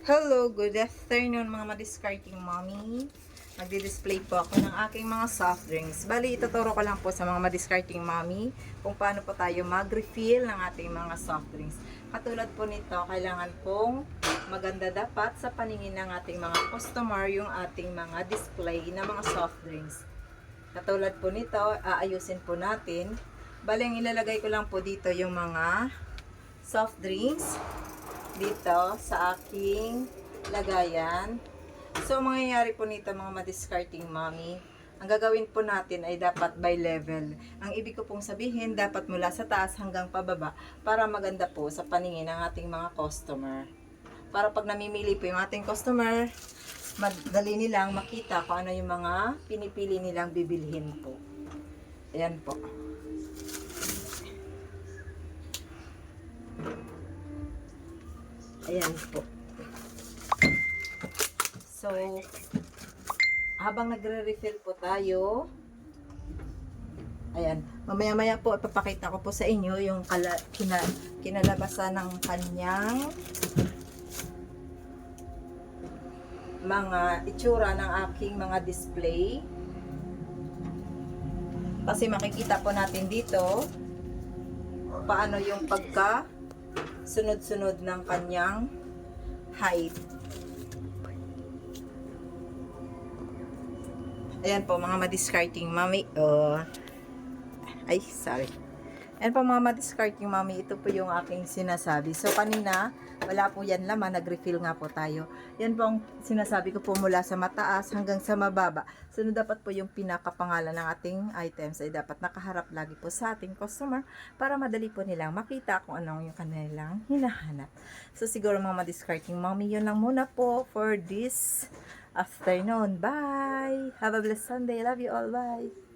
Hello, good afternoon mga madiscarding mommy. Magdi-display po ako ng aking mga soft drinks. Bali, ituturo ko lang po sa mga madiscarding mommy kung paano po tayo mag-refill ng ating mga soft drinks. Katulad po nito, kailangan pong maganda dapat sa paningin ng ating mga customer yung ating mga display ng mga soft drinks. Katulad po nito, aayusin po natin. Bali, ang ilalagay ko lang po dito yung mga soft drinks dito sa aking lagayan. So, mangyayari po nito mga madiscarding mommy, ang gagawin po natin ay dapat by level. Ang ibig ko pong sabihin, dapat mula sa taas hanggang pababa para maganda po sa paningin ng ating mga customer. Para pag namimili po yung ating customer, madali nilang makita kung ano yung mga pinipili nilang bibilhin po. Ayan po. Ayan po. So, habang nagre-refill po tayo, ayan, mamaya-maya po ipapakita ko po sa inyo yung kinalabasan ng kanyang mga itsura ng aking mga display. Kasi makikita po natin dito paano yung pagka sunod-sunod ng kanyang height. Ayan po mga madiscarding mommy. Sorry. Ayan po mga madiscarding mommy. Ito po yung aking sinasabi. So kanina, wala po yan laman. Nag-refill nga po tayo. Yan po ang sinasabi ko po mula sa mataas hanggang sa mababa. So dapat po yung pinakapangalan ng ating items ay dapat nakaharap lagi po sa ating customer para madali po nilang makita kung anong yung kanilang hinahanap. So siguro mga madiscarding mommy, yun lang muna po for this afternoon. Bye! Have a blessed Sunday. Love you all. Bye!